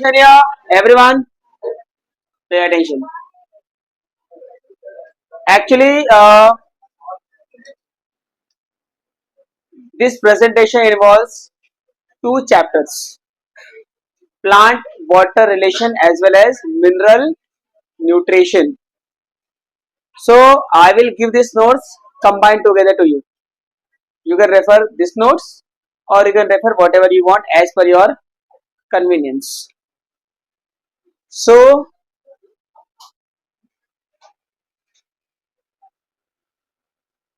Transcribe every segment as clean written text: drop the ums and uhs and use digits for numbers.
attention here, everyone. Pay attention. Actually, this presentation involves two chapters: plant water relation as well as mineral nutrition. So I will give these notes combined together to you. You can refer these notes or you can refer whatever you want as per your convenience. So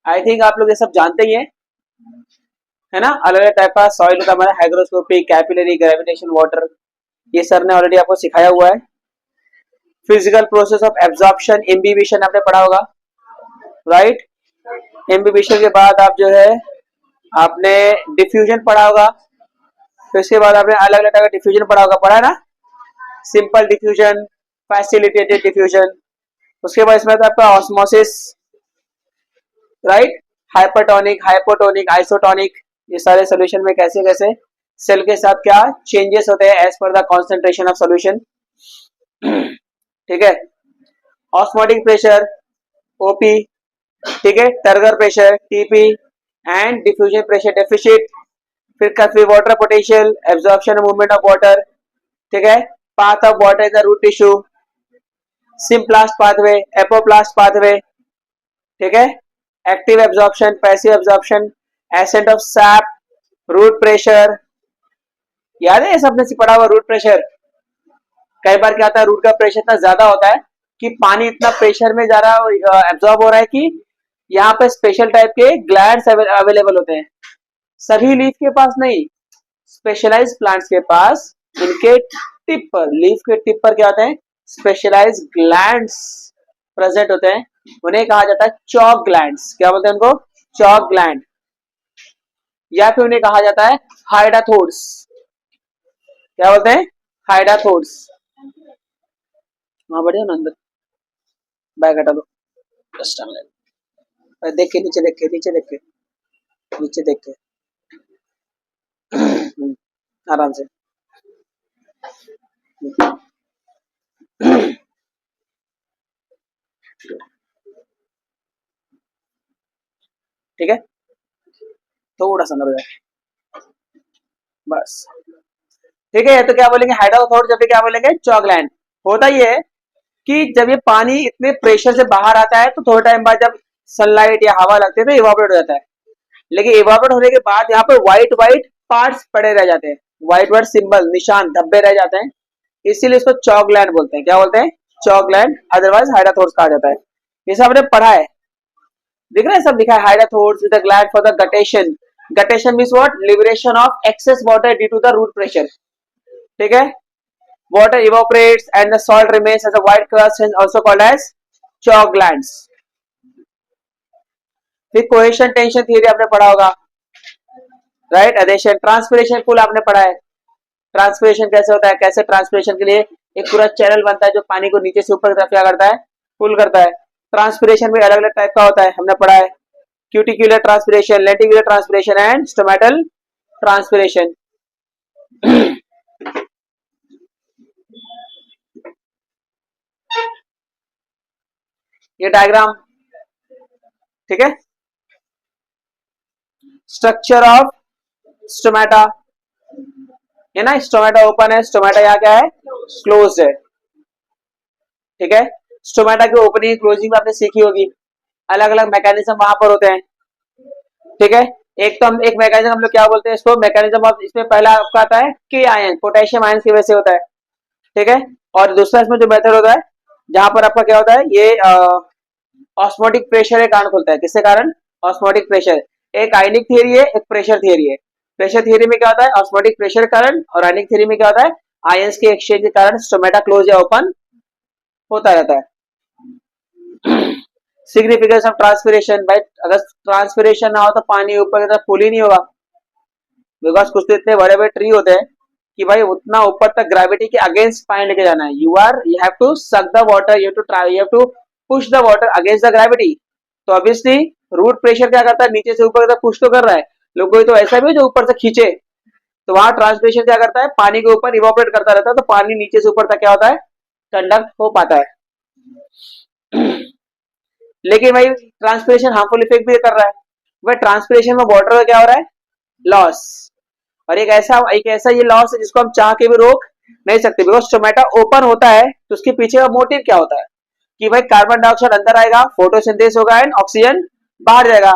I think आप लोग ये सब जानते ही हैं, है ना। अलग अलग टाइप का सॉइल होता है हमारा, हाइग्रोस्कोपिक, कैपिलरी, ग्रेविटेशन, वाटर, ये सर ने ऑलरेडी आपको सिखाया हुआ है। Physical process of absorption, imbibition आपने पढ़ा होगा, राइट। इम्बिबिशन के बाद आप जो है आपने डिफ्यूजन पढ़ा होगा, तो इसके बाद आपने अलग अलग टाइप का डिफ्यूजन पढ़ा होगा, पढ़ा है ना। सिंपल डिफ्यूजन, फैसिलिटेटेड डिफ्यूजन, उसके बाद इसमें आपका osmosis, right, hypertonic, hypotonic, isotonic, ये सारे सोल्यूशन में कैसे कैसे सेल के साथ क्या चेंजेस होते हैं as per the concentration of solution, ठीक है। ऑस्मोटिक प्रेशर ओपी, ठीक है, turgor pressure TP and diffusion pressure deficit, फिर water potential, absorption movement of water, ठीक है, path of water in the root tissue, symplast pathway, apoplast pathway, ठीक है, active absorption, passive absorption, ascent of sap, root pressure, याद है ये सबने से पढ़ा हुआ रूट प्रेशर। कई बार क्या होता है, रूट का प्रेशर इतना ज्यादा होता है कि पानी इतना प्रेशर में जा रहा है, एब्जॉर्ब हो रहा है कि यहाँ पे स्पेशल टाइप के ग्लैंड्स अवेलेबल होते हैं। सभी लीफ के पास नहीं, स्पेशलाइज्ड प्लांट्स के पास इनके टिप पर, लीफ के टिप पर क्या होते हैं, स्पेशलाइज्ड ग्लैंड्स प्रेजेंट होते हैं, उन्हें कहा जाता है चॉक ग्लैंड्स। क्या बोलते हैं उनको, चॉक ग्लैंड, या फिर उन्हें कहा जाता है हाइडाथोड्स। क्या बोलते हैं, हाइडाथोड्स। वहां बढ़िया ना, अंदर बैग हटा दो, देख के नीचे, देख के नीचे, देख के नीचे, देख के आराम से, ठीक है, थोड़ा सा अंदर हो जाए बस, ठीक है। तो क्या बोलेंगे, हाइड्रोथोड, जब भी क्या बोलेंगे, चॉक ग्लैंड। होता ये है कि जब ये पानी इतने प्रेशर से बाहर आता है तो थोड़े टाइम बाद जब सनलाइट या हवा लगती है तो इवापोरेट हो जाता है, लेकिन इवापोरेट होने के बाद यहाँ पे व्हाइट व्हाइट पार्ट्स पड़े रह जाते हैं, व्हाइट व्हाइट सिंबल, निशान, धब्बे रह जाते हैं, इसीलिए इसको चॉक ग्लैंड बोलते हैं। क्या बोलते हैं, चॉक ग्लैंड, अदरवाइज हाइड्रोथोड्स कहा जाता है। ये सब हमने पढ़ा है, दिख रहा है, सब लिखा है। Hydathodes is the gland for the guttation, guttation means what, liberation of excess water due to the root pressure, ठीक है। Water evaporates and the salt remains as a white crust, and also called as chalk glands. फिर cohesion tension theory आपने पढ़ा होगा, right. Adhesion, transpiration pull आपने पढ़ा है। Transpiration कैसे होता है, कैसे ट्रांसपिरेशन के लिए एक पूरा चैनल बनता है जो पानी को नीचे से ऊपर की तरफ क्या करता है, पुल करता है। ट्रांसपिरेशन भी अलग अलग टाइप का होता है, हमने पढ़ा है। Cuticular transpiration, lenticular transpiration and stomatal transpiration. ये डायग्राम, ठीक है। स्ट्रक्चर ऑफ स्टोमेटा, ये ना, स्टोमेटा ओपन है, स्टोमेटा यहाँ क्या है, क्लोज्ड है, ठीक है। स्टोमेटा की ओपनिंग क्लोजिंग आपने सीखी होगी, अलग अलग मैकेनिज्म वहां पर होते हैं, ठीक है। एक तो हम एक मैकेनिज्म हम लोग क्या बोलते हैं इसको, मैकेनिज्म ऑफ, इसमें पहला आपका आता है के आयन, पोटेशियम आयन की वजह से होता है, ठीक है। और दूसरा इसमें जो मेथड होता है जहां पर आपका क्या होता है, ये ऑस्मोटिक प्रेशर के कारण खुलता है। किसके कारण, ऑस्मोटिक प्रेशर। एक आयनिक थियरी है, एक प्रेशर थियरी है। प्रेशर थियरी में क्या होता है, ऑस्मोटिक प्रेशर के कारण, और आयनिक थियरी में क्या होता है, आयंस के एक्सचेंज के कारण स्टोमेटा क्लोज या ओपन होता रहता है। सिग्निफिकेंस ऑफ ट्रांसपिरेशन, भाई अगर ट्रांसपिरेशन ना हो तो पानी ऊपर की तरफ पुल ही नहीं होगा, बिकॉज कुछ तो इतने बड़े बड़े ट्री होते हैं कि भाई उतना ऊपर तक ग्रेविटी के अगेंस्ट पानी लेके जाना है। You have to suck the water, you have to push the water against the gravity. तो ऑब्वियसली रूट प्रेशर क्या करता है, नीचे से ऊपर तक पुश तो कर रहा है, लोग कोई तो ऐसा भी है जो ऊपर से खींचे, तो वहां ट्रांसपिरेशन क्या करता है, पानी के ऊपर इवोपरेट करता रहता है, तो पानी नीचे से ऊपर तक क्या होता है, कंडक्ट हो पाता है। लेकिन भाई ट्रांसपिरेशन हार्मफुल इफेक्ट भी कर रहा है, वह ट्रांसपिरेशन में वाटर का क्या हो रहा है, लॉस। और एक ऐसा ये लॉस है जिसको हम चाह के भी रोक नहीं सकते, बिकॉज स्टोमेटा ओपन होता है तो उसके पीछे का मोटिव क्या होता है कि भाई कार्बन डाइऑक्साइड अंदर आएगा, फोटोसिंथेसिस होगा एंड ऑक्सीजन बाहर जाएगा।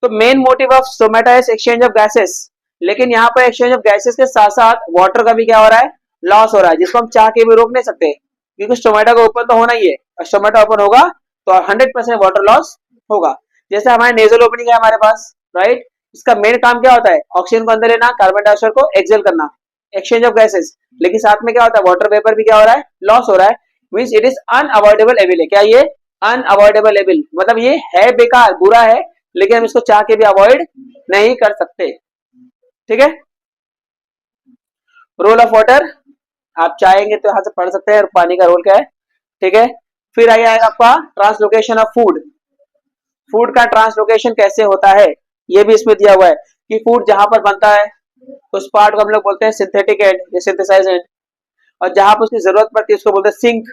तो main motive of stomata is exchange of gases. लेकिन यहाँ पर एक्सचेंज ऑफ गैसेस के साथ साथ वाटर का भी क्या हो रहा है, लॉस हो रहा है, जिसको हम चाह के भी रोक नहीं सकते, क्योंकि स्टोमेटा का ओपन तो होना ही है, और स्टोमेटा ओपन होगा तो 100% वाटर लॉस होगा। जैसे हमारे नेजल ओपनिंग है हमारे पास, राइट, इसका मेन काम क्या होता है, ऑक्सीजन को अंदर लेना, कार्बन डाइऑक्साइड को एक्सेल करना, एक्सचेंज ऑफ गैसेस। लेकिन साथ में क्या होता है, वाटर वेपर भी क्या हो रहा है, लॉस हो रहा है, means it is unavoidable evil है। क्या ये अनअवॉइडेबल एविल, मतलब ये है बेकार, बुरा है, लेकिन हम इसको चाह के भी अवॉइड नहीं कर सकते। ठीक है, रोल ऑफ वाटर आप चाहेंगे तो यहां से पढ़ सकते हैं, पानी का रोल क्या है। ठीक है, फिर आइए आपका ट्रांसलोकेशन ऑफ फूड। फूड का ट्रांसलोकेशन कैसे होता है, ये भी इसमें दिया हुआ है कि फूड जहां पर बनता है उस पार्ट को हम लोग बोलते हैं सिंथेटिक एंड या सिंथेसाइज एंड, और जहां पर उसकी जरूरत पड़ती है उसको बोलते हैं सिंक।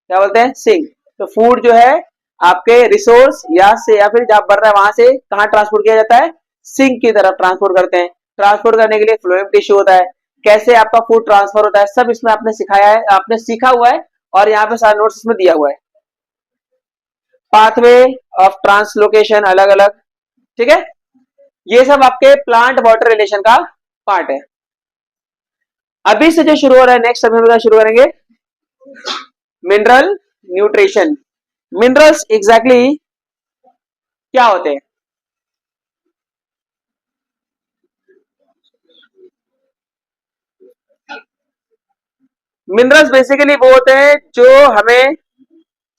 क्या बोलते हैं, सिंक। तो फूड जो है आपके रिसोर्स या फिर जहां बन रहा है वहां से कहाँ ट्रांसपोर्ट किया जाता है, सिंक की तरफ ट्रांसपोर्ट करते हैं। ट्रांसपोर्ट करने के लिए फ्लोएम टिश्यू होता है, कैसे आपका फूड ट्रांसफर होता है सब इसमें आपने सिखाया है, आपने सीखा हुआ है, और यहाँ पे सारे नोट्स इसमें दिया हुआ है। पाथवे ऑफ ट्रांसलोकेशन अलग अलग। ठीक है, ये सब आपके प्लांट वाटर रिलेशन का पार्ट है। अभी से जो शुरू हो रहा है, नेक्स्ट समय में शुरू करेंगे मिनरल न्यूट्रिशन। मिनरल्स एग्जैक्टली क्या होते हैं, मिनरल्स बेसिकली वो होते हैं जो हमें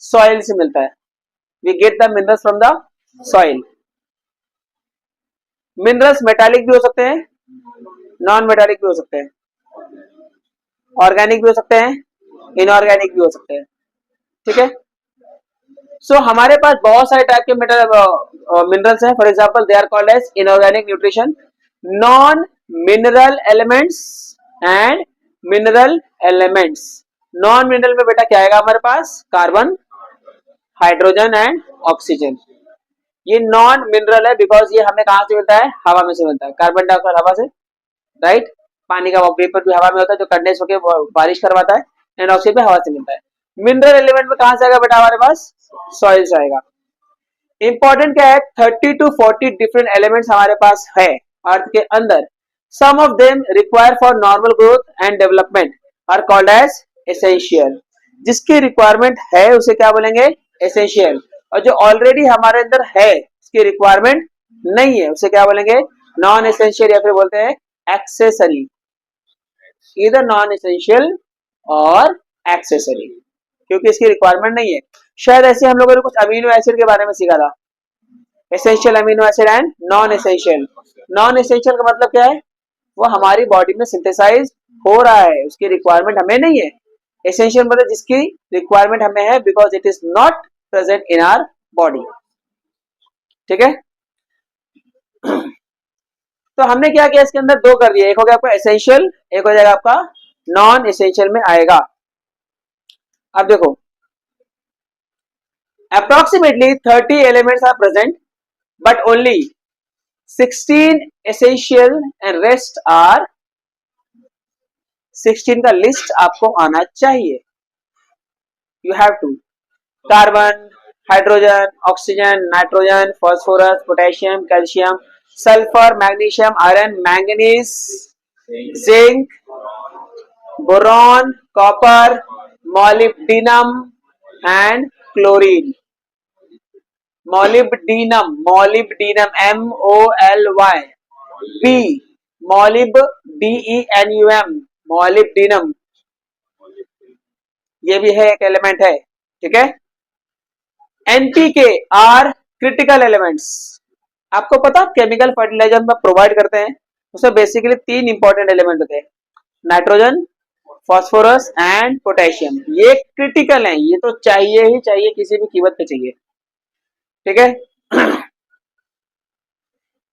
सॉइल से मिलता है, we get the minerals from the soil. Minerals metallic भी हो सकते हैं, नॉन मेटालिक भी हो सकते हैं, ऑर्गेनिक भी हो सकते हैं, इनऑर्गेनिक भी हो सकते हैं। ठीक है, सो हमारे पास बहुत सारे टाइप के मिनरल्स हैं। For example they are called as inorganic nutrition, non mineral elements and mineral elements. Non mineral में बेटा क्या आएगा हमारे पास, कार्बन, हाइड्रोजन एंड ऑक्सीजन। ये नॉन मिनरल है बिकॉज ये हमें कहां से मिलता है, हवा में से मिलता है। कार्बन डाइऑक्साइड हवा से, राइट, पानी का वेपर भी हवा में होता है जो कंडेंस होकर बारिश करवाता है, एंड ऑक्सीजन भी हवा से मिलता है। मिनरल एलिमेंट में कहां से आएगा बेटा, हमारे पास सॉइल से आएगा। इंपॉर्टेंट क्या है, 30 to 40 डिफरेंट एलिमेंट्स हमारे पास है अर्थ के अंदर। Some of them require for normal growth and development are called as essential. जिसकी रिक्वायरमेंट है उसे क्या बोलेंगे, एसेंशियल। और जो ऑलरेडी हमारे अंदर है उसकी रिक्वायरमेंट नहीं है उसे क्या बोलेंगे, नॉन एसेंशियल, या फिर बोलते हैं एक्सेसरी। इधर नॉन एसेंशियल और एक्सेसरी, क्योंकि इसकी रिक्वायरमेंट नहीं है। शायद ऐसे हम लोगों ने कुछ अमीनो एसिड के बारे में सीखा था, essential amino acid and non essential. Non essential का मतलब क्या है, वो हमारी बॉडी में सिंथेसाइज हो रहा है, उसकी रिक्वायरमेंट हमें नहीं है। एसेंशियल मतलब जिसकी रिक्वायरमेंट हमें है because it is not present in our body. ठीक है, तो हमने क्या किया, इसके अंदर दो कर दिया, एक हो गया आपका एसेंशियल, एक हो जाएगा आपका नॉन एसेंशियल में आएगा। अब देखो approximately 30 elements are present but only 16 essential and rest are 16 का लिस्ट आपको आना चाहिए। You have to, carbon, hydrogen, oxygen, nitrogen, phosphorus, potassium, calcium, sulphur, magnesium, iron, manganese, zinc, boron, copper, molybdenum and chlorine. Molybdenum, molybdenum MOLY B, molyb DENUM, molybdenum, ये भी है एक element है। ठीक है, NPK आर क्रिटिकल एलिमेंट्स। आपको पता chemical fertiliser में प्रोवाइड करते हैं, उसमें बेसिकली 3 इंपॉर्टेंट एलिमेंट होते हैं, नाइट्रोजन, फास्फोरस एंड पोटेशियम। ये क्रिटिकल हैं, ये तो चाहिए ही चाहिए, किसी भी कीमत पे चाहिए। ठीक है,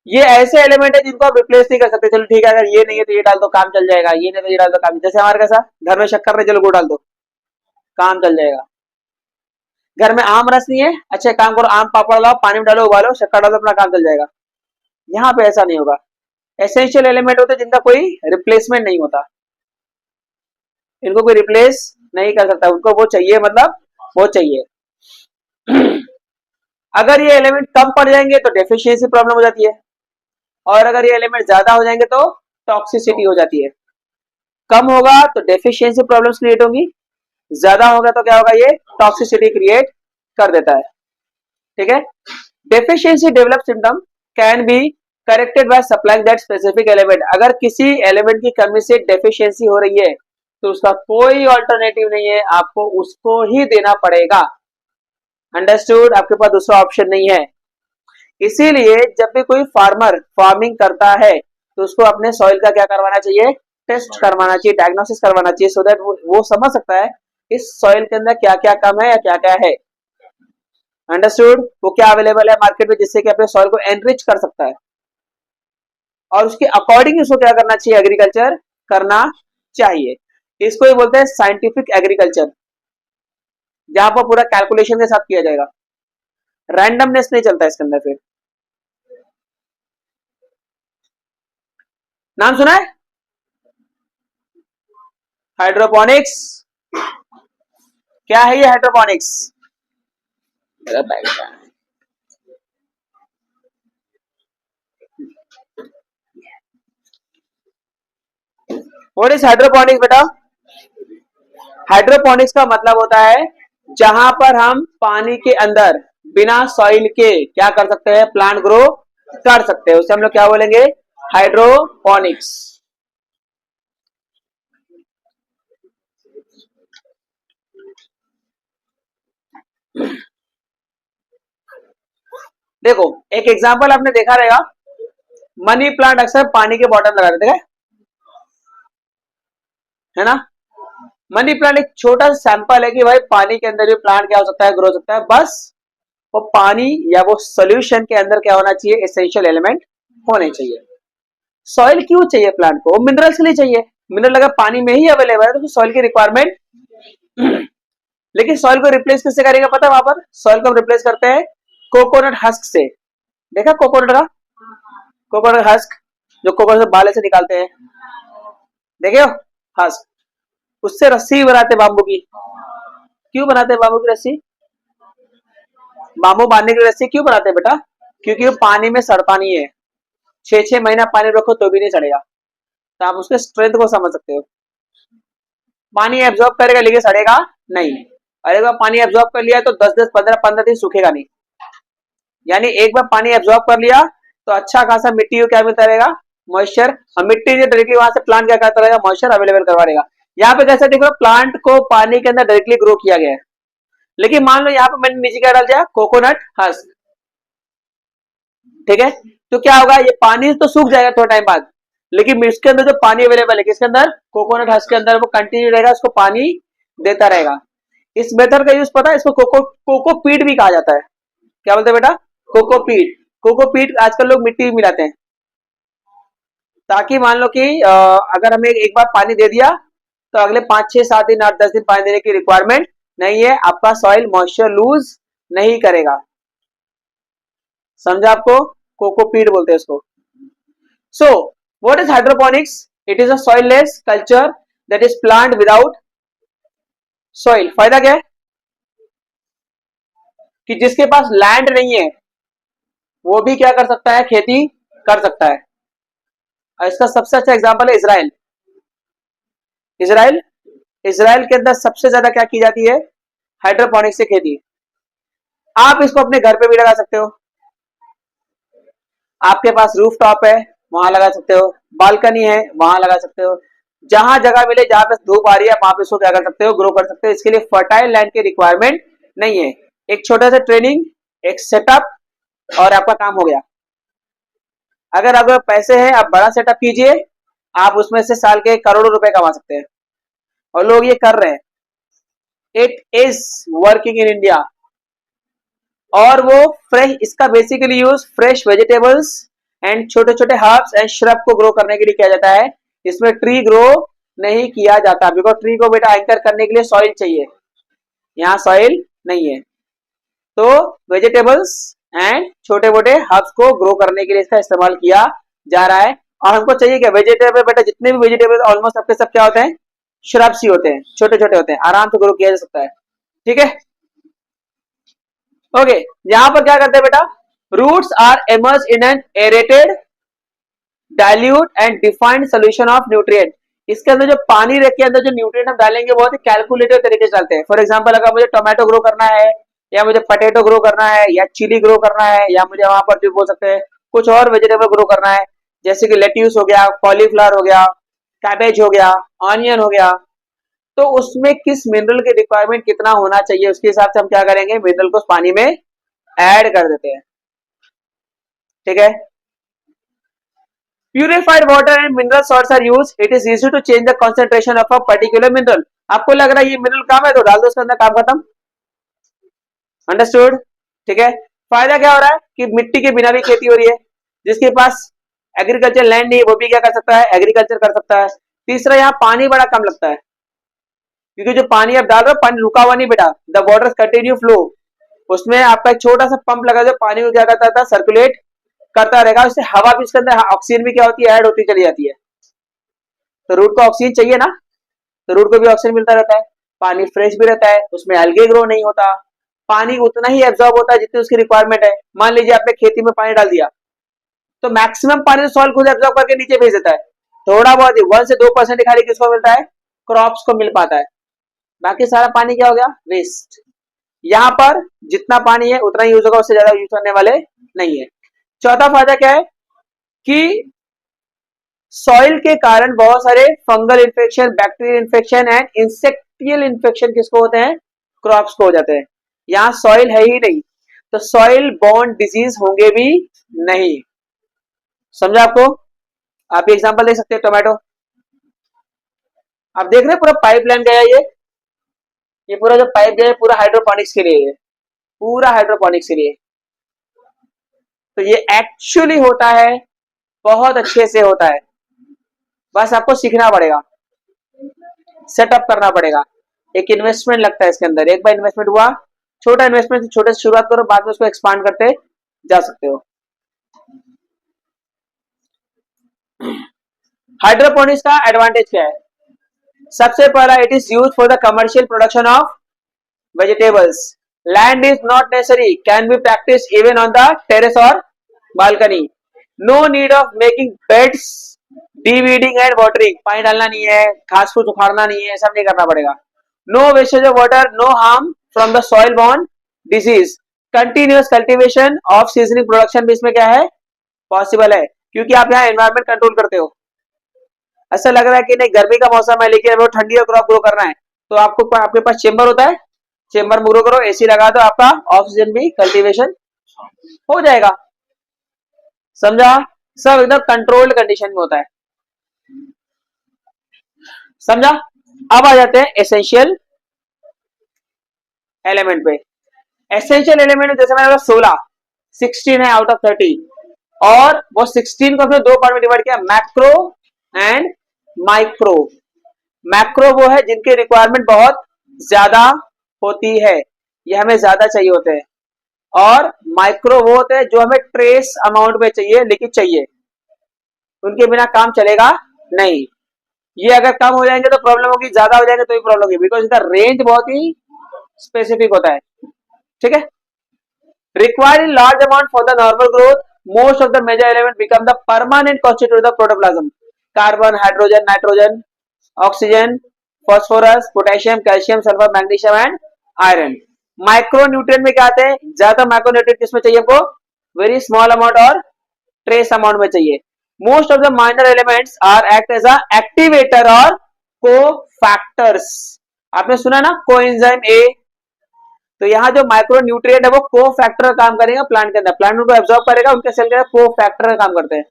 ये ऐसे एलिमेंट है जिनको आप रिप्लेस नहीं कर सकते। चलो ठीक है, अगर ये नहीं है तो ये डाल दो, काम चल जाएगा, ये नहीं तो ये डाल दो, काम। जैसे हमारे कैसा घर में शक्कर नहीं, चलो गुड़ डाल दो, काम चल जाएगा। घर में आम रस नहीं है, अच्छा काम करो, आम पापड़ लाओ, पानी में डालो, उबालो, शक्कर डालो, अपना काम चल जाएगा। यहाँ पे ऐसा नहीं होगा। एसेंशियल एलिमेंट होते हैं जिनका कोई रिप्लेसमेंट नहीं होता, इनको कोई रिप्लेस नहीं कर सकता, उनको वो चाहिए, मतलब वो चाहिए। अगर ये एलिमेंट कम पड़ जाएंगे तो डेफिशिएंसी प्रॉब्लम हो जाती है, और अगर ये एलिमेंट ज्यादा हो जाएंगे तो टॉक्सिसिटी हो जाती है। कम होगा तो डेफिशिएंसी प्रॉब्लम्स क्रिएट होंगी, ज्यादा होगा तो क्या होगा, ये टॉक्सिसिटी क्रिएट कर देता है। ठीक है, deficiency develop symptom can be corrected by supplying that specific element. अगर किसी एलिमेंट की कमी से डेफिशिएंसी हो रही है तो उसका कोई ऑल्टरनेटिव नहीं है, आपको उसको ही देना पड़ेगा। अंडरस्टूड, आपके पास दूसरा ऑप्शन नहीं है। इसीलिए जब भी कोई फार्मर फार्मिंग करता है तो उसको अपने सॉइल का क्या करवाना चाहिए, टेस्ट करवाना चाहिए, डायग्नोसिस करवाना चाहिए, सो दैट वो समझ सकता है इस सॉइल के अंदर क्या क्या कम है या क्या क्या है। अंडरस्टूड, वो क्या अवेलेबल है मार्केट में जिससे कि अपने सॉइल को एनरिच कर सकता है, और उसके अकॉर्डिंग उसको क्या करना चाहिए, एग्रीकल्चर करना चाहिए। इसको ही बोलते हैं साइंटिफिक एग्रीकल्चर, जहां पर पूरा कैलकुलेशन के साथ किया जाएगा, रैंडमनेस नहीं चलता इसके अंदर। फिर नाम सुना है हाइड्रोपोनिक्स? क्या है ये हाइड्रोपोनिक्स? व्हाट इज हाइड्रोपोनिक्स बेटा? हाइड्रोपोनिक्स का मतलब होता है जहां पर हम पानी के अंदर बिना सॉइल के क्या कर सकते हैं, प्लांट ग्रो कर सकते हैं, उसे हम लोग क्या बोलेंगे, हाइड्रोपोनिक्स। देखो एक एग्जांपल आपने देखा रहेगा, मनी प्लांट अक्सर पानी के बॉटम लगा देते हैं, है ना। मनी प्लांट एक छोटा सा सैंपल है कि भाई पानी के अंदर भी प्लांट क्या हो सकता है, ग्रो हो सकता है, बस वो पानी या वो सोल्यूशन के अंदर क्या होना चाहिए, एसेंशियल एलिमेंट होने चाहिए। सॉइल क्यों चाहिए प्लांट को, मिनरल्स के लिए चाहिए, मिनरल अगर पानी में ही अवेलेबल है तो सॉइल की रिक्वायरमेंट। लेकिन सॉइल को रिप्लेस किससे करेगा पता है, वहां पर सॉइल को हम रिप्लेस करते हैं कोकोनट हस्क से। देखा कोकोनट का, कोकोनट हस्क, जो कोकोनट से बाले से निकालते हैं, देखे हो हस्क, उससे रस्सी बनाते बांबू की। क्यों बनाते हैं बांबू की रस्सी, बांबू बांधने की रस्सी क्यों बनाते हैं बेटा, क्योंकि वो पानी में सड़ता नहीं है, 6-6 महीना पानी रखो तो भी नहीं सड़ेगा। तो आप उसके स्ट्रेंथ को समझ सकते हो, पानी एब्जॉर्ब करेगा लेकिन सड़ेगा नहीं। और एक बार पानी एब्जॉर्ब कर लिया तो 10-10, 15-15 दिन सूखेगा नहीं। यानी एक बार पानी एब्जॉर्ब कर लिया तो अच्छा खासा मिट्टी को क्या मिलता रहेगा, मॉइस्चर, और मिट्टी जो डायरेक्टली वहां से प्लांट क्या करता रहेगा, मॉइस्चर अवेलेबल करवा देगा। यहाँ पे कैसे देखो, प्लांट को पानी के अंदर डायरेक्टली ग्रो किया गया है, लेकिन मान लो यहाँ पे मैंने नीचे क्या डाल दिया, कोकोनट हस्क। ठीक है, तो क्या होगा, ये पानी तो सूख जाएगा थोड़ा टाइम बाद, लेकिन इसके अंदर जो पानी अवेलेबल है किसके अंदर, कोकोनट हस्क के अंदर, वो कंटिन्यू रहेगा, उसको पानी देता रहेगा। इस मेथड का यूज पता है, इसको कोकोपीट भी कहा जाता है। क्या बोलते हैं बेटा, कोकोपीट। कोकोपीट आजकल लोग मिट्टी में मिलाते हैं, ताकि मान लो कि अगर हमें एक बार पानी दे दिया तो अगले 5-6-7 दिन 8-10 दिन पानी देने की रिक्वायरमेंट नहीं है, आपका सॉइल मॉइस्चर लूज नहीं करेगा। समझा आपको, कोकोपीट बोलते हैं इसको। So what is hydroponics, it is a soilless culture that is plant without soil. फायदा क्या है कि जिसके पास लैंड नहीं है वो भी क्या कर सकता है, खेती कर सकता है। और इसका सबसे अच्छा एग्जांपल है इजराइल। इजराइल, इजराइल के अंदर सबसे ज्यादा क्या की जाती है, हाइड्रोपोनिक्स से खेती। आप इसको अपने घर पे भी लगा सकते हो, आपके पास रूफ टॉप है वहां लगा सकते हो, बालकनी है वहां लगा सकते हो, जहां जगह मिले, जहां पे धूप आ रही है वहां पे इसको क्या कर सकते हो, ग्रो कर सकते हो। इसके लिए फर्टाइल लैंड की रिक्वायरमेंट नहीं है, एक छोटा सा ट्रेनिंग, एक सेटअप, और आपका काम हो गया। अगर आपके पैसे हैं आप बड़ा सेटअप कीजिए, आप उसमें से साल के करोड़ों रुपए कमा सकते हैं, और लोग ये कर रहे हैं। It is working in India, और वो फ्रेश, इसका basically use fresh vegetables and छोटे छोटे हर्ब्स एंड श्रब को ग्रो करने के लिए किया जाता है। इसमें ट्री ग्रो नहीं किया जाता बिकॉज ट्री को बेटा एंकर करने के लिए सॉइल चाहिए, यहाँ सॉइल नहीं है। तो वेजिटेबल्स एंड छोटे मोटे हर्ब्स को ग्रो करने के लिए इसका इस्तेमाल किया जा रहा है। और हमको चाहिए क्या, वेजिटेबल बेटा जितने भी वेजिटेबल ऑलमोस्ट सबके सब क्या होते हैं, श्रब्स ही होते हैं, छोटे छोटे होते हैं, आराम से ग्रो किया जा सकता है। ठीक है, ओके। यहां पर क्या करते हैं बेटा, roots are emerge in an aerated dilute and defined solution of nutrient. इसके अंदर जो पानी के अंदर जो न्यूट्रिएंट हम डालेंगे बहुत ही कैलकुलेटेड तरीके से डालते हैं। फॉर एग्जांपल अगर मुझे टोमेटो ग्रो करना है, या मुझे पटेटो ग्रो करना है, या चिली ग्रो करना है, या मुझे वहां पर जो बोल सकते हैं कुछ और वेजिटेबल ग्रो करना है, जैसे कि लेट्यूस हो गया, कॉलीफ्लावर हो गया, कैबेज हो गया, ऑनियन हो गया, तो उसमें किस मिनरल की रिक्वायरमेंट कितना होना चाहिए उसके हिसाब से हम क्या करेंगे, मिनरल को पानी में ऐड कर देते हैं। ठीक है, purified water and mineral salts are use, it is easy to change the concentration of a particular mineral. आपको लग रहा है ये मिनरल काम है तो डाल दो उसके अंदर, काम खत्म। अंडरस्टूड। ठीक है, फायदा क्या हो रहा है कि मिट्टी के बिना भी खेती हो रही है, जिसके पास एग्रीकल्चर लैंड नहीं है वो भी क्या कर सकता है, एग्रीकल्चर कर सकता है। तीसरा, यहाँ पानी बड़ा कम लगता है, क्योंकि जो पानी आप डाल रहे हो पानी रुका हुआ नहीं बेटा, द वाटर कंटिन्यू फ्लो। उसमें आपका एक छोटा सा पंप लगा जो पानी को क्या करता था, सर्कुलेट करता रहेगा, उससे हवा भी उसके अंदर ऑक्सीजन भी क्या होती है, ऐड होती चली जाती है। तो रूट को ऑक्सीजन चाहिए ना, तो रूट को भी ऑक्सीजन मिलता रहता है, पानी फ्रेश भी रहता है, उसमें एल्गे ग्रो नहीं होता, पानी उतना ही एब्जॉर्ब होता है जितनी उसकी रिक्वायरमेंट है। मान लीजिए आपने खेती में पानी डाल दिया तो मैक्सिमम पानी सॉइल खुद एब्जॉर्ब करके नीचे भेज देता है, थोड़ा बहुत 1 से 2% खाली किसको मिलता है, क्रॉप्स को मिल पाता है, बाकी सारा पानी क्या हो गया, वेस्ट। यहाँ पर जितना पानी है उतना ही यूज होगा, उससे ज्यादा यूज करने वाले नहीं है। चौथा फायदा क्या है कि सॉइल के कारण बहुत सारे fungal infection, bacterial infection and insectial infection किसको होते हैं, क्रॉप्स को हो जाते हैं। यहाँ सॉइल है ही नहीं तो सॉइल बॉर्न डिजीज होंगे भी नहीं। समझा आपको, आप एग्जांपल दे सकते हैं, टोमेटो आप देख रहे हैं पूरा पाइपलाइन गया, ये पूरा जो पाइप गया है पूरा हाइड्रोपोनिक्स के लिए है, पूरा हाइड्रोपोनिक्स के लिए। तो ये एक्चुअली होता है, बहुत अच्छे से होता है, बस आपको सीखना पड़ेगा, सेटअप करना पड़ेगा, एक इन्वेस्टमेंट लगता है इसके अंदर। एक बार इन्वेस्टमेंट हुआ, छोटा इन्वेस्टमेंट से छोटे से शुरुआत करो, बाद में उसको एक्सपांड करते जा सकते हो। हाइड्रोपोनिक्स का एडवांटेज क्या है, सबसे पहला it is use for the commercial production of vegetables. Land is not necessary, can be practiced even on the terrace or balcony. No need of making beds, de-weeding and watering. पानी डालना नहीं है, घास फूस उखाड़ना नहीं है, सब नहीं करना पड़ेगा। No wastage of water, no harm from the soil borne disease. Continuous cultivation of seasoning production भी इसमें क्या है, पॉसिबल है, क्योंकि आप यहाँ एनवायरमेंट कंट्रोल करते हो। ऐसा लग रहा है कि नहीं गर्मी का मौसम है लेकिन वो ठंडी क्रॉप ग्रो करना है, तो आपको आपके पास चेंबर होता है, चेंबर में ग्रो करो, एसी लगा दो, आपका ऑक्सीजन भी कल्टीवेशन हो जाएगा। समझा, सब एकदम कंट्रोल्ड कंडीशन में होता है। समझा, अब आ जाते हैं एसेंशियल एलिमेंट पे। एसेंशियल एलिमेंट जैसे मैंने 16 है आउट ऑफ 30, और वो 16 को हमने दो पार्ट में डिवाइड किया, मैक्रो एंड माइक्रो। मैक्रो वो है जिनकी रिक्वायरमेंट बहुत ज्यादा होती है, ये हमें ज्यादा चाहिए होते हैं, और माइक्रो वो होते हैं जो हमें ट्रेस अमाउंट में चाहिए लेकिन चाहिए, उनके बिना काम चलेगा नहीं। ये अगर कम हो जाएंगे तो प्रॉब्लम होगी, ज्यादा हो जाएंगे तो भी प्रॉब्लम होगी, बिकॉज इसका रेंज बहुत ही स्पेसिफिक होता है। ठीक है, require in large amount for the normal growth, most of the major element become the permanent constitute of protoplasm, carbon, hydrogen, nitrogen, oxygen, phosphorus, potassium, calcium, sulphur, magnesium and iron. Micro nutrient में क्या आते हैं, ज्यादा micro nutrient किसमें चाहिए हमको, very small amount और trace amount में चाहिए। Most of the minor elements are act as a activator और कोफैक्टर्स। आपने सुना ना कोएंजाइम ए, तो यहाँ जो माइक्रो न्यूट्रिएंट है वो कोफैक्टर काम करेगा प्लांट के अंदर, प्लांट उनको एब्जॉर्ब करेगा, उनके सेल के अंदर कोफैक्टर का काम करते हैं।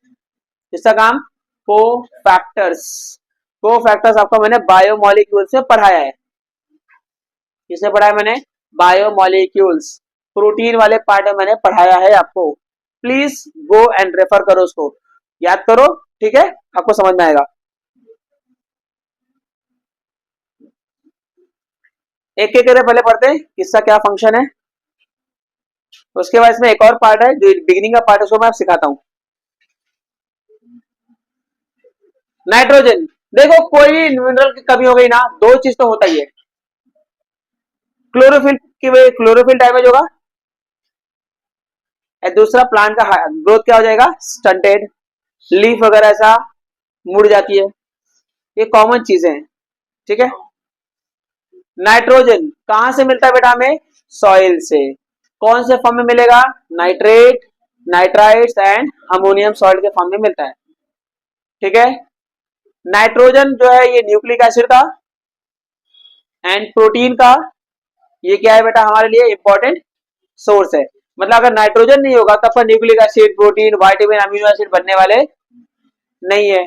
इसका काम कोफैक्टर्स। कोफैक्टर्स आपको मैंने बायोमोलिक्यूल्स से पढ़ाया है, किसने पढ़ाया मैंने, बायोमोलिक्यूल्स, प्रोटीन वाले पार्ट में मैंने पढ़ाया है आपको। प्लीज गो एंड रेफर करो, उसको याद करो, ठीक है, आपको समझ में आएगा। एक एक करके पहले पढ़ते हैं किसका क्या फंक्शन है, उसके बाद इसमें एक और पार्ट है जो बिगिनिंग का पार्ट है, उसको मैं सिखाता हूं। नाइट्रोजन, देखो कोई भी मिनरल की कमी हो गई ना, दो चीज तो होता ही है, क्लोरोफिल की वजह, क्लोरोफिल डैमेज होगा, और दूसरा प्लांट का ग्रोथ क्या हो जाएगा, स्टंटेड, लीफ वगैरह ऐसा मुड़ जाती है, ये कॉमन चीजें हैं, ठीक है। नाइट्रोजन कहां से मिलता है बेटा हमें, सॉइल से, कौन से फॉर्म में मिलेगा, nitrate, nitrites and ammonium salt के फॉर्म में मिलता है, ठीक है। नाइट्रोजन जो है ये न्यूक्लिक एसिड का एंड प्रोटीन का, ये क्या है बेटा हमारे लिए इंपॉर्टेंट सोर्स है, मतलब अगर नाइट्रोजन नहीं होगा तब पर nucleic acid, protein, vitamin, amino acid बनने वाले नहीं है।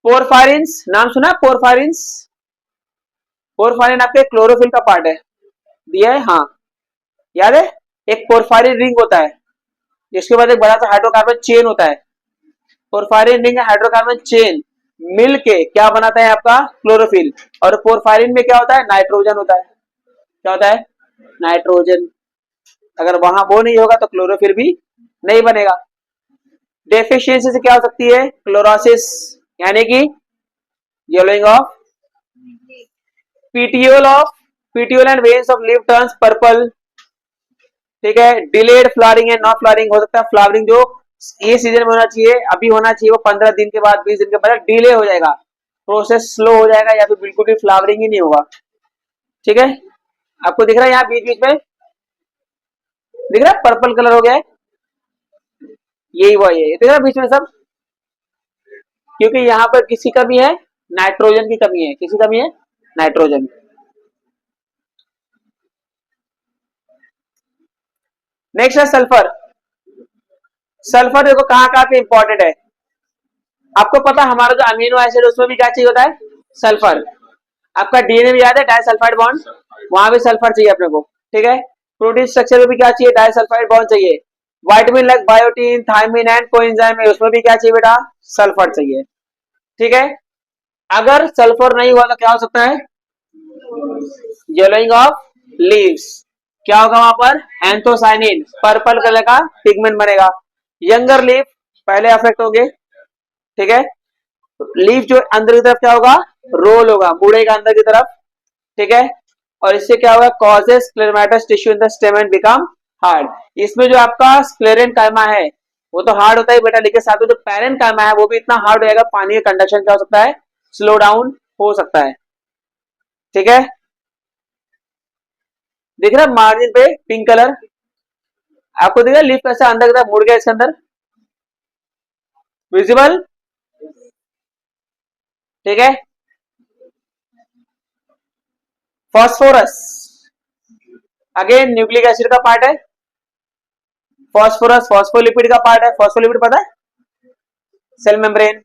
पोरफायरिन्स नाम सुना, पोरफायरिन्स, पोरफायरिन आपके क्लोरोफिल का पार्ट है, दिया है, हाँ याद है, एक पोरफायरिन रिंग होता है, जिसके बाद एक बड़ा सा हाइड्रोकार्बन चेन होता है, पोरफायरिन रिंग हाइड्रोकार्बन चेन मिलके क्या बनाता है आपका क्लोरोफिल, और पोरफायरिन में क्या होता है, नाइट्रोजन होता है, क्या होता है, नाइट्रोजन, अगर वहां वो नहीं होगा तो क्लोरोफिल भी नहीं बनेगा। डेफिशिएंसी से क्या हो सकती है, क्लोरोसिस, यानी कि yellowing of petiole and veins of leaf turns purple, ठीक है। Delayed flowering and not flowering, हो सकता है फ्लावरिंग जो ये सीजन में होना चाहिए, अभी होना चाहिए, वो 15 दिन के बाद, 20 दिन के बाद डिले हो जाएगा, प्रोसेस स्लो हो जाएगा, या फिर बिल्कुल भी फ्लावरिंग ही नहीं होगा, ठीक है। आपको दिख रहा है यहाँ बीच बीच में दिख रहा है पर्पल कलर हो गया है, यही वही है, दिख रहा है बीच में सब, क्योंकि यहाँ पर किसी का भी है, नाइट्रोजन की कमी है, किसी कमी है, नाइट्रोजन। नेक्स्ट है सल्फर। सल्फर देखो कहाँ कहाँ पे इंपॉर्टेंट है, आपको पता हमारा जो अमीनो एसिड है उसमें भी क्या चाहिए होता है, सल्फर। आपका डीएनए भी याद है, डाइसल्फाइड बॉन्ड, वहां भी सल्फर चाहिए अपने को, ठीक है। प्रोटीन स्ट्रक्चर में भी क्या चाहिए, डाइसल्फाइड बॉन्ड चाहिए। Vitamin like biotin, thiamine and coenzyme है, उसमें भी क्या चाहिए बेटा, सल्फर चाहिए, ठीक है। अगर सल्फर नहीं हुआ तो क्या हो सकता है, येलोइंग ऑफ लीव्स, क्या होगा वहां पर, एंथोसाइनिन, पर्पल कलर का पिगमेंट बनेगा, यंगर लीफ पहले अफेक्ट होंगे, ठीक है। लीफ जो अंदर की तरफ क्या होगा, रोल होगा, मुड़ेगा अंदर की तरफ, ठीक है। और इससे क्या होगा, causes scleromatous tissue in the stem and become hard, इसमें जो आपका स्क्लेरेन कायमा है वो तो हार्ड होता है बेटा, लेकिन साथ में जो पैरेन कायमा है वो भी इतना हार्ड हो जाएगा, पानी का कंडक्शन क्या हो सकता है, स्लो डाउन हो सकता है, ठीक है। दिख रहा है मार्जिन पे पिंक कलर, आपको दिख रहा है लीफ कैसे अंदर की तरफ मुड़ गया इसके अंदर, विजिबल, ठीक है। फॉस्फोरस अगेन न्यूक्लिक एसिड का पार्ट है, फॉस्फोरस फॉस्फोलिपिड का पार्ट है, फॉस्फोलिपिड पता है, cell membrane,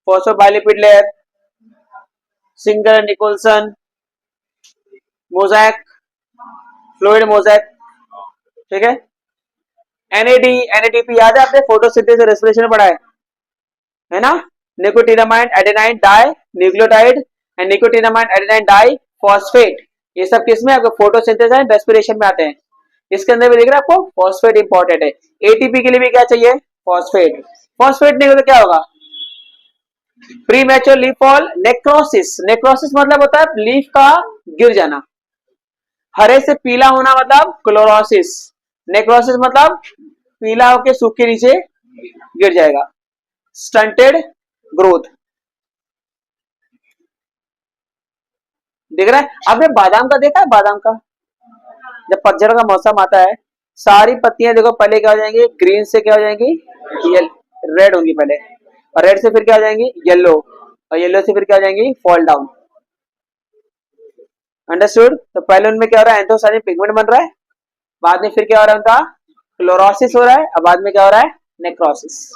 phosphobilipid layer, Singer Nicolson, mosaic, fluid mosaic, ठीक है। एनएडी एनएडीपी याद है आपने फोटोसिंथेसिस रेस्पिरेशन में पढ़ा है ना, nicotinamide adenine dinucleotide and nicotinamide adenine diphosphate, ये सब किसमें आपको फोटोसिंथेसिस एंड रेस्पिरेशन में आते हैं, इसके अंदर भी दिख रहा है आपको फॉस्फेट इंपॉर्टेंट है। एटीपी के लिए भी क्या चाहिए, फॉस्फेट, फॉस्फेट नहीं हो तो क्या होगा, pre mature leaf fall, necrosis, necrosis मतलब होता है लीफ का गिर जाना, हरे से पीला होना मतलब क्लोरोसिस, नेक्रोसिस मतलब पीला होकर सूख के नीचे गिर जाएगा, स्टंटेड ग्रोथ, दिख रहा है। आपने बादाम का देखा है, बादाम का जब पतझड़ का मौसम आता है, सारी पत्तियां देखो पहले क्या हो जाएंगी, ग्रीन से क्या हो जाएंगी, रेड होंगी पहले, और रेड से फिर क्या हो जाएंगी, येलो, और येलो से फिर क्या हो जाएंगी, फॉल डाउन, अंडरस्टूड। तो पहले उनमें क्या हो रहा है, एंथोसाइनिन पिगमेंट बन रहा है, बाद में फिर क्या हो रहा है उनका क्लोरोसिस हो रहा है, और बाद में क्या हो रहा है, नेक्रोसिस।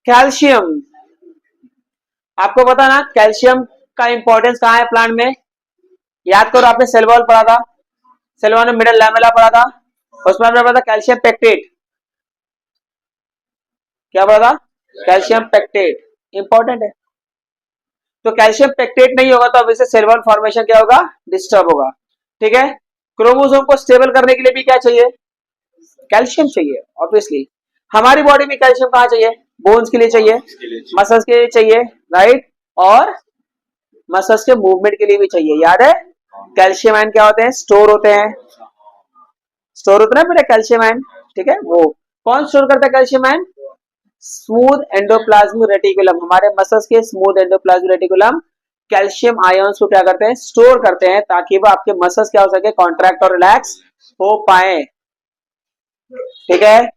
कैल्शियम, आपको पता ना कैल्शियम का इंपॉर्टेंस कहां है प्लांट में, याद करो आपने सेल वॉल पढ़ा था, सेल वॉल में मिडल लैमेला पढ़ा था, उसमें हमने पढ़ा था कैल्शियम पेक्टेट, क्या पढ़ा था? कैल्शियम पेक्टेट, इंपॉर्टेंट है। तो कैल्शियम पेक्टेट नहीं होगा तो अब इसे सेल वॉल फॉर्मेशन क्या होगा? डिस्टर्ब होगा। ठीक है, क्रोमोसोम को स्टेबल करने के लिए भी क्या चाहिए? कैल्शियम चाहिए ऑब्वियसली। हमारी बॉडी में कैल्शियम कहाँ चाहिए? बोन्स के लिए चाहिए, मसल्स के लिए चाहिए, राइट, और मसल्स के मूवमेंट के लिए भी चाहिए, याद है? कैल्शियम आयन क्या होते हैं? स्टोर होते हैं, स्टोर होता है ना बेटा कैल्शियम आयन, ठीक है। वो कौन स्टोर करता है calcium ion? Smooth endoplasmic reticulum, हमारे मसल्स के smooth endoplasmic reticulum calcium ions को क्या करते हैं? स्टोर करते हैं, ताकि वो आपके मसल्स क्या हो सके? कॉन्ट्रैक्ट और रिलैक्स हो पाए, ठीक है।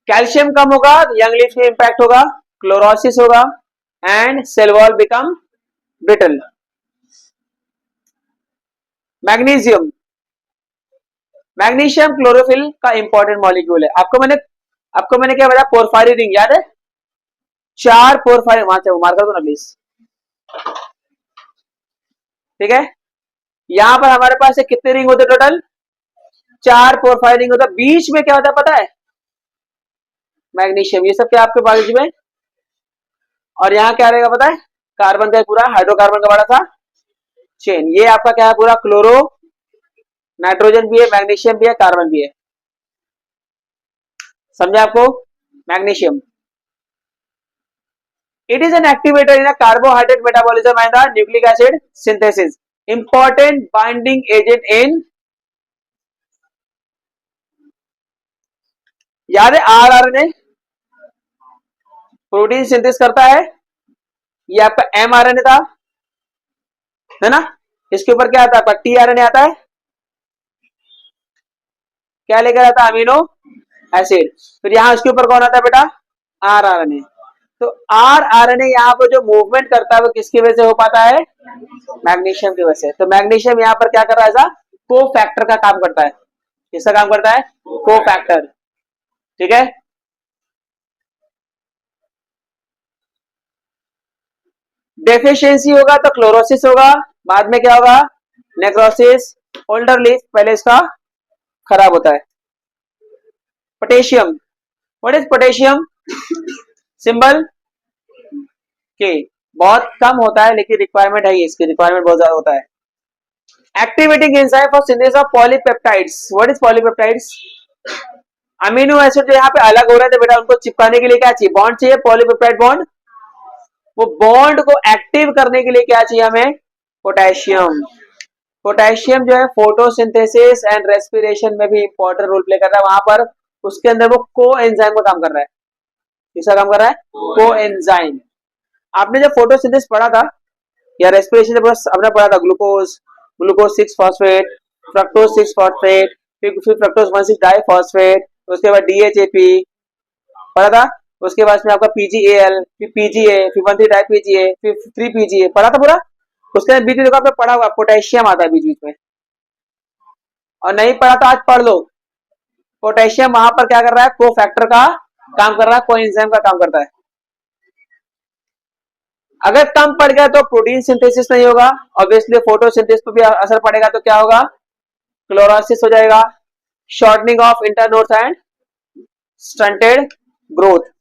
कैल्शियम कम होगा, यंग लीफ में इंपैक्ट होगा, क्लोरोसिस होगा and cell wall become brittle. Magnesium, magnesium chlorophyll का इंपॉर्टेंट मॉलिक्यूल है। आपको मैंने क्या बताया? पोरफायरिन रिंग याद है? 4 पोरफायरिन, वहां से मार कर दो ना प्लीज, ठीक है। यहां पर हमारे पास कितने रिंग होते टोटल? 4 पोरफायरिन रिंग होता है। बीच में क्या होता है पता है? मैग्नीशियम, ये सब क्या आपके पास में? और यहाँ क्या रहेगा पता है? कार्बन का पूरा, हाइड्रोकार्बन का बड़ा था चेन, ये आपका क्या है? पूरा क्लोरो, नाइट्रोजन भी है, मैग्नीशियम भी है, कार्बन भी है। समझे आपको? Magnesium, it is an activator in a carbohydrate metabolism and the nucleic acid synthesis, important binding agent in, याद है आरआरएनए प्रोटीन सिंथेसिस करता है, ये आपका एमआरएनए था, है ना। इसके ऊपर क्या आता है? आपका टीआरएनए आता है, क्या लेकर आता है? Amino acid. फिर यहां इसके ऊपर कौन आता है बेटा? आरआरएनए। तो आरआरएनए यहाँ पर जो मूवमेंट करता है वो किसकी वजह से हो पाता है? मैग्नीशियम की वजह से। तो मैग्नीशियम यहाँ पर क्या कर रहा है? ऐसा को फैक्टर का काम करता है। किसका काम करता है? को फैक्टर, ठीक है। डेफिशिएंसी होगा तो क्लोरोसिस होगा, बाद में क्या होगा? नेक्रोसिस, ओल्डर लीफ पहले इसका खराब होता है। Potassium, what is potassium? Symbol के, बहुत कम होता है लेकिन रिक्वायरमेंट है, इसकी रिक्वायरमेंट बहुत ज्यादा होता है। Activating enzyme for synthesis of polypeptides, what is polypeptides? Amino acid जो यहाँ पे अलग हो रहे थे बेटा, उनको चिपकाने के लिए क्या चाहिए? बॉन्ड चाहिए, पॉलीपेप्टाइड बॉन्ड। वो बॉन्ड को एक्टिव करने के लिए क्या चाहिए हमें? पोटेशियम। पोटेशियम जो है फोटोसिंथेसिस एंड रेस्पिरेशन में भी इंपॉर्टेंट रोल प्ले कर रहा है, वहां पर उसके अंदर वो को एंजाइम का काम कर रहा है। किसका काम कर रहा है? को एंजाइम। आपने जब फोटोसिंथेसिस पढ़ा था या रेस्पिरेशन जब हमने पढ़ा था, glucose, glucose 6 phosphate, fructose 6 phosphate, फिर फ्रक्टोज 1 6 डाई फॉस्फेट, उसके बाद डीएचएपी पढ़ा था, उसके बाद में आपका पीजीएल, फिर पीजीए, फिर 1 3 डाई पीजीए, फिर 3 पीजीए, पढ़ा था पूरा। उसके बीच में देखो आपने पढ़ा हुआ पोटेशियम आता है बीच बीच में, और नहीं पढ़ा तो आज पढ़ लो। पोटेशियम वहां पर क्या कर रहा है? को फैक्टर का काम कर रहा है, को एंजाइम का काम करता है। अगर कम पड़ गया तो प्रोटीन सिंथेसिस नहीं होगा, ऑब्वियसली फोटोसिंथेसिस पर भी असर पड़ेगा, तो क्या होगा? क्लोरोसिस हो जाएगा, shortening of internodes and stunted growth.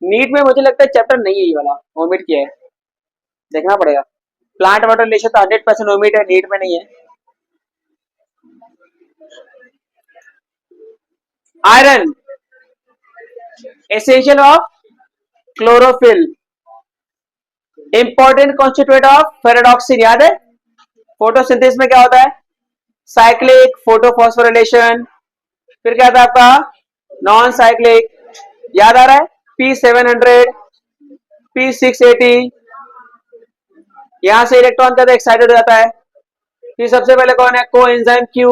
NEET में मुझे लगता है चैप्टर नहीं है ये वाला, ओमिट किया है, देखना पड़ेगा। प्लांट वाटर रिलेशन तो 100% ओमिट है, नीट में नहीं है। Iron, essential of chlorophyll, important constituent of ferredoxin, याद है? फोटोसिंथेसिस में क्या होता है? साइक्लिक फोटोफॉस्फोरिलेशन, फिर क्या था आपका? नॉन साइक्लिक, याद आ रहा है? P700, P680, यहां से इलेक्ट्रॉन क्या एक्साइटेड हो जाता है? फिर सबसे पहले कौन है? को एंजाइम क्यू,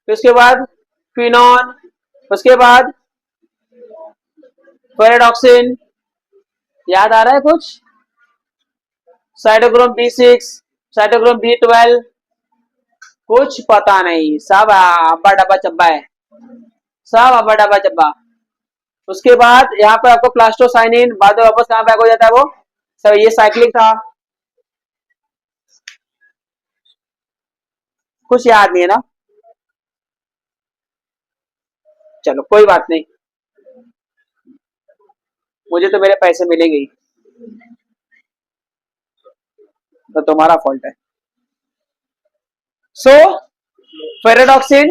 फिर उसके बाद फिनॉन, उसके बाद फेरेडॉक्सिन, याद आ रहा है कुछ? साइटोक्रोम B6, साइटोक्रोम B12, कुछ पता नहीं, सब अब्बा डब्बा चब्बा है, सब अब्बा डब्बा चब्बा। उसके बाद यहाँ पर आपको प्लास्टोसाइनिन, बाद में वापस कहाँ बैक हो जाता है वो, सर ये साइक्लिक था, कुछ याद नहीं है ना, चलो कोई बात नहीं, मुझे तो मेरे पैसे मिलेंगे ही, तो तुम्हारा फॉल्ट है। सो फेरेडॉक्सिन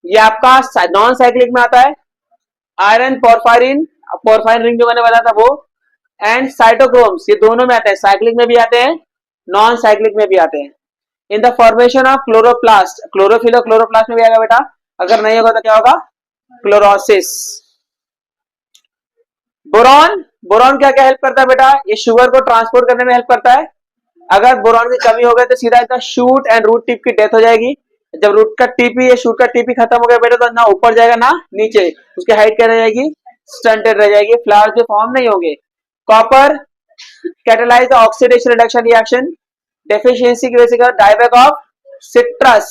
ये आपका नॉन साइक्लिक में आता है, आयरन पोरफायरिन, पोरफायरिन रिंग जो मैंने बताया था वो, एंड साइटोक्रोम्स ये दोनों में आते हैं, साइक्लिक में भी आते हैं, नॉन साइक्लिक में भी आते हैं। In the formation of chloroplast, chlorophyll और क्लोरोप्लास्ट में भी आएगा बेटा, अगर नहीं होगा तो क्या होगा, क्लोरोसिस। बोरॉन, बोरॉन क्या क्या हेल्प करता है बेटा, ये शुगर को ट्रांसपोर्ट करने में हेल्प करता है, अगर बोरॉन की कमी हो गई तो सीधा इसका शूट एंड रूट टिप की डेथ हो जाएगी, जब रूट का टीपी या शूट का टीपी खत्म हो गया बेटा तो ना ऊपर जाएगा ना नीचे, उसकी हाइट क्या रह जाएगी, स्टंटेड रह जाएगी, फ्लावर्स भी फॉर्म नहीं होंगे। Copper catalyse the oxidation reduction reaction, deficiency की वजह से डायबैक ऑफ सिट्रस,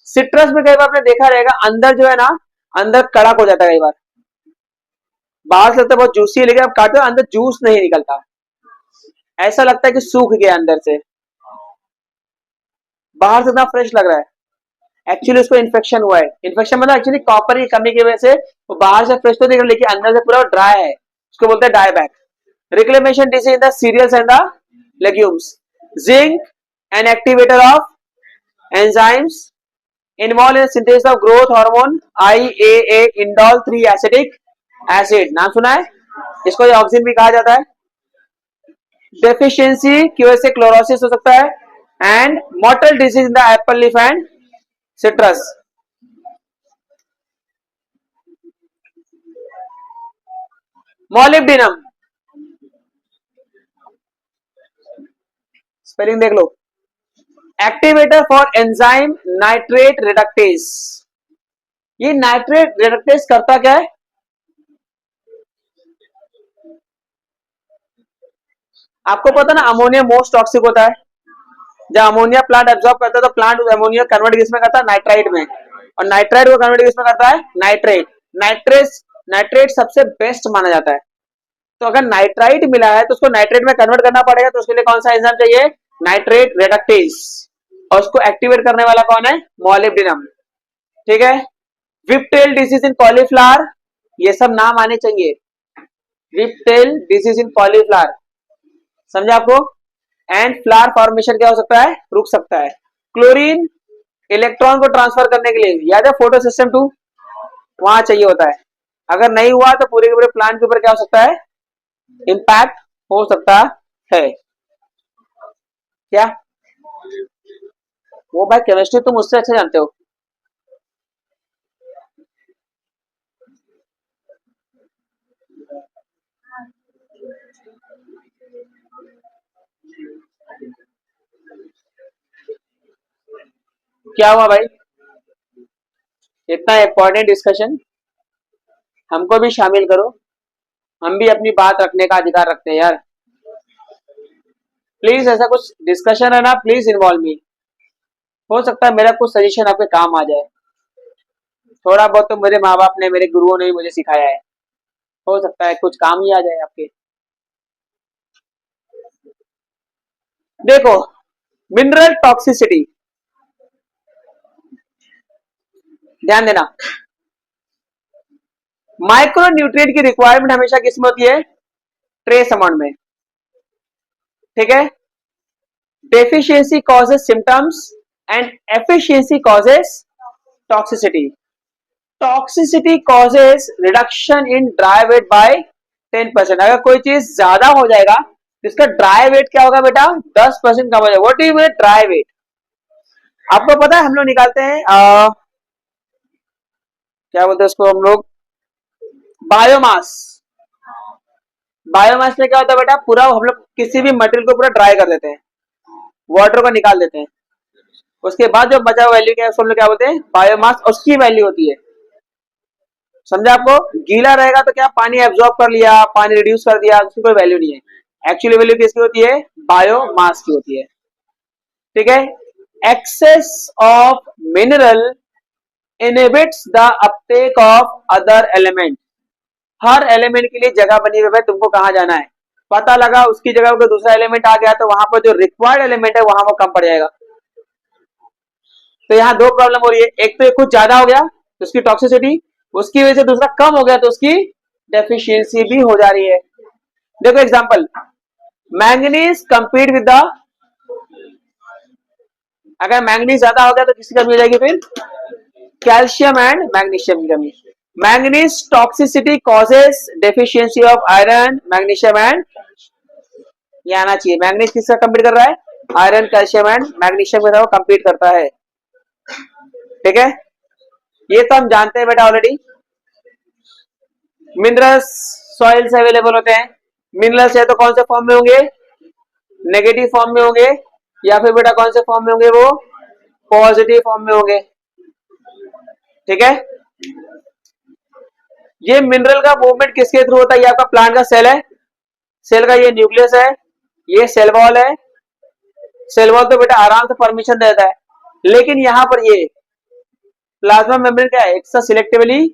सिट्रस में कई बार आपने देखा रहेगा अंदर जो है ना, अंदर कड़क हो जाता है कई बार, बाहर से लगता है बहुत जूसी है लेकिन आप काटो अंदर जूस नहीं निकलता, ऐसा लगता है कि सूख गया अंदर से, बाहर से इतना फ्रेश लग रहा है, एक्चुअली उसको इन्फेक्शन हुआ है, इन्फेक्शन मतलब एक्चुअली कॉपर की कमी की वजह से वो बाहर से फ्रेश तो दिख रहा है लेकिन अंदर से पूरा ड्राई है, उसको बोलते हैं dieback. Reclamation disease in the cereals and the legumes, zinc an activator of enzymes involve in synthesis of growth hormone IAA indole 3 acetic acid, नाम सुना है, इसको ऑक्सिन भी कहा जाता है। डेफिशिएंसी की वजह से क्लोरोसिस हो सकता है, and mottle disease in the apple leaf and citrus. Molybdenum, spelling देख लो, activator for enzyme nitrate reductase, ये नाइट्रेट रिडक्टेज करता क्या है, आपको पता ना अमोनिया मोस्ट टॉक्सिक होता है, जब अमोनिया प्लांट एब्जॉर्ब करता है तो प्लांट अमोनिया कन्वर्ट किसमें करता है, नाइट्राइट में, और नाइट्राइट को कन्वर्ट किसमें करता है, नाइट्रेट, नाइट्रेट, नाइट्रेट सबसे बेस्ट माना जाता है, तो अगर नाइट्राइट मिला है तो उसको नाइट्रेट में कन्वर्ट करना पड़ेगा, तो उसके लिए कौन सा एंजाइम चाहिए, नाइट्रेट रिडक्टेज, और उसको एक्टिवेट करने वाला कौन है, मॉलिब्डेनम, ठीक है। विपटेल डिसीज इन कॉलीफ्लावर, ये सब नाम आने चाहिए, विपटेल डिसीज इन कॉलीफ्लावर, समझा आपको, एंड फ्लावर फॉर्मेशन क्या हो सकता है, रुक सकता है। क्लोरीन इलेक्ट्रॉन को ट्रांसफर करने के लिए, याद है फोटो सिस्टम 2 वहां चाहिए होता है, अगर नहीं हुआ तो पूरे के पूरे प्लांट के ऊपर क्या हो सकता है, इंपैक्ट हो सकता है, क्या वो भाई केमिस्ट्री तुम उससे अच्छा जानते हो, क्या हुआ भाई, इतना इंपॉर्टेंट डिस्कशन, हमको भी शामिल करो, हम भी अपनी बात रखने का अधिकार रखते हैं यार, प्लीज ऐसा कुछ डिस्कशन है ना, प्लीज इन्वॉल्व मी, हो सकता है मेरा कुछ सजेशन आपके काम आ जाए, थोड़ा बहुत तो मेरे माँ बाप ने, मेरे गुरुओं ने भी मुझे सिखाया है, हो सकता है कुछ काम ही आ जाए आपके। देखो मिनरल टॉक्सिसिटी, ध्यान देना, माइक्रो न्यूट्रिएंट की रिक्वायरमेंट हमेशा किसमें होती है, ट्रेस अमाउंट में, ठीक है, deficiency causes symptoms and efficiency causes toxicity, toxicity causes reduction in dry weight by 10%, अगर कोई चीज ज्यादा हो जाएगा तो इसका ड्राई वेट क्या होगा बेटा, 10% कम हो जाएगा, व्हाट इज ड्राई वेट, आपको पता है हम लोग निकालते हैं क्या बोलते हैं उसको हम लोग, बायोमास, बायोमास में क्या होता है बेटा, पूरा हम लोग किसी भी मटेरियल को पूरा ड्राई कर देते हैं, वाटर को निकाल देते हैं, उसके बाद जो बचा हुआ वैल्यू क्या है उसको हम लोग क्या बोलते हैं, बायोमास, उसकी वैल्यू होती है, समझा आपको, गीला रहेगा तो क्या पानी एब्जॉर्ब कर लिया, पानी रिड्यूस कर दिया, उसकी कोई वैल्यू नहीं है, एक्चुअली वैल्यू किसकी होती है, बायोमास की होती है, ठीक है। excess of mineral inhibits the uptake of other element. Her element के लिए जगह बनी हुई है, तुमको कहां जाना है, पता लगा उसकी जगह कोई दूसरा एलिमेंट आ गया तो वहां पर जो रिक्वायर्ड एलिमेंट है वहां वो कम पड़ जाएगा। तो यहाँ दो प्रॉब्लम हो रही है, एक तो कुछ ज्यादा हो गया तो उसकी टॉक्सिसिटी, उसकी वजह से दूसरा कम हो गया तो उसकी डेफिशिएंसी भी हो जा रही है। देखो example, manganese compete with the, अगर मैंगनीज ज्यादा हो गया तो किसकी कमी हो जाएगी, फिर कैल्शियम एंड मैग्नीशियम की कमी। Manganese toxicity causes deficiency of iron magnesium and, ये आना चाहिए, मैंगनीज किसका कंपीट कर रहा है, आयरन कैल्शियम एंड मैग्नीशियम के साथ कंपीट करता है। ठीक है, ये तो हम जानते हैं बेटा ऑलरेडी। मिनरल्स सॉइल से अवेलेबल होते हैं, मिनरल्स है तो कौन से फॉर्म में होंगे, नेगेटिव फॉर्म में होंगे, या फिर बेटा कौन से फॉर्म में होंगे, वो पॉजिटिव फॉर्म में होंगे। ठीक है, ये मिनरल का मूवमेंट किसके थ्रू होता है, ये आपका प्लांट का सेल है, सेल का ये न्यूक्लियस है, ये सेल वॉल है, सेल वॉल तो बेटा आराम से परमिशन देता है, लेकिन यहां पर ये प्लाज्मा मेम्ब्रेन क्या है, it's a selectively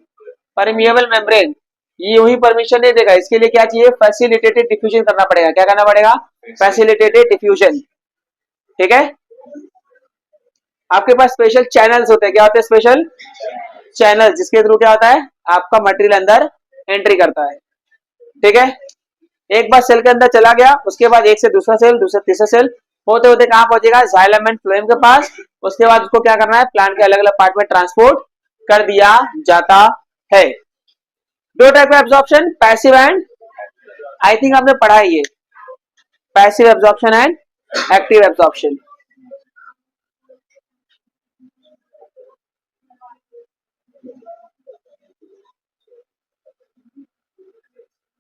permeable membrane, ये यूं ही परमिशन नहीं देगा, इसके लिए क्या चाहिए, फैसिलिटेटेड डिफ्यूजन करना पड़ेगा। क्या करना पड़ेगा, फैसिलिटेटेड डिफ्यूजन। ठीक है, आपके पास स्पेशल चैनल्स होते हैं, क्या होते हैं, स्पेशल चैनल, जिसके थ्रू क्या होता है, आपका मटेरियल अंदर एंट्री करता है। ठीक है, एक बार सेल के अंदर चला गया, उसके बाद एक से दूसरा सेल, दूसरा तीसरा सेल, होते होते कहां पहुंचेगा, जाइलम एंड फ्लोएम के पास। उसके बाद उसको क्या करना है, प्लांट के अलग अलग पार्ट में ट्रांसपोर्ट कर दिया जाता है। दो टाइप का absorption, passive and, I think आपने पढ़ा है ये, passive absorption and active absorption.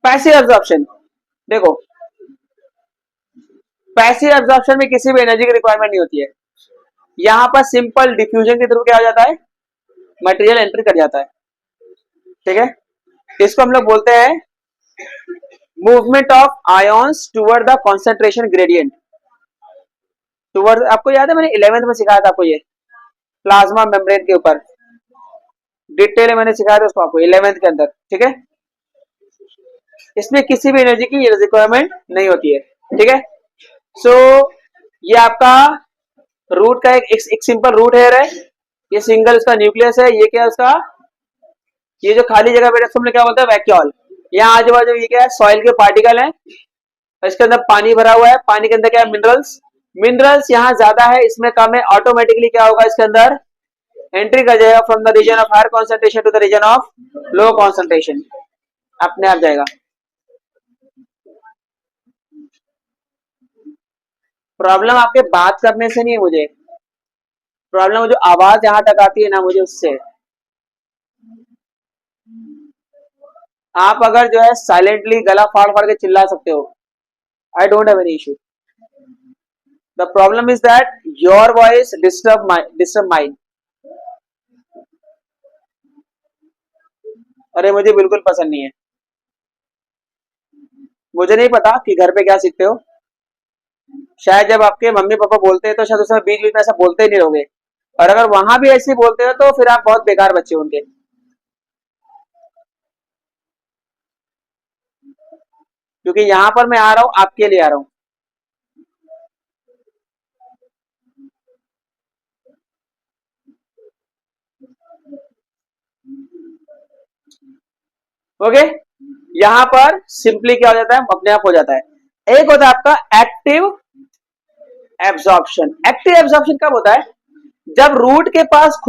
Passive absorption, देखो पैसिव एब्जॉर्प्शन में किसी भी एनर्जी की रिक्वायरमेंट नहीं होती है, यहां पर सिंपल डिफ्यूजन के थ्रू क्या हो जाता है, मटेरियल एंट्री कर जाता है। ठीक है, इसको हम लोग बोलते हैं movement of ions toward the concentration gradient, toward, आपको याद है मैंने 11th में सिखाया था आपको, ये प्लाज्मा मेम्ब्रेन के ऊपर डिटेल में मैंने सिखाया था उसको आपको 11th के अंदर। ठीक है, इसमें किसी भी एनर्जी की रिक्वायरमेंट नहीं होती है। ठीक है, सो ये आपका रूट का एक सिंपल रूट हेयर है, ये सिंगल उसका न्यूक्लियस है, ये क्या है उसका, ये जो खाली जगह बेटा तुमने क्या बोलते हैं, वैक्यूल। यहाँ आजू बाजू ये क्या है, सॉइल के पार्टिकल है, इसके अंदर पानी भरा हुआ है, पानी के अंदर क्या है, मिनरल्स, मिनरल्स यहाँ ज्यादा है, इसमें कम है, ऑटोमेटिकली क्या होगा, इसके अंदर एंट्री कर जाएगा from the region of higher concentration to the region of low concentration, अपने आप जाएगा। प्रॉब्लम आपके बात करने से नहीं है मुझे, प्रॉब्लम जो आवाज यहां तक आती है ना मुझे, उससे। आप अगर जो है साइलेंटली गला फाड़ फाड़ के चिल्ला सकते हो, I don't have any issue, the problem is that your voice disturb mind. अरे मुझे बिल्कुल पसंद नहीं है, मुझे नहीं पता कि घर पे क्या सीखते हो, शायद जब आपके मम्मी पापा बोलते हैं तो शायद उसमें बीच बीच में ऐसा बोलते ही नहीं रहोगे, और अगर वहां भी ऐसे बोलते हो तो फिर आप बहुत बेकार बच्चे हो उनके। क्योंकि यहां पर मैं आ रहा हूं, आपके लिए आ रहा हूं। ओके, यहां पर सिंपली क्या हो जाता है, अपने आप हो जाता है। एक होता है आपका एक्टिव एब्जॉर्प्शन। एक्टिव एब्जॉर्प्शन कब होता है, जब रूट के पास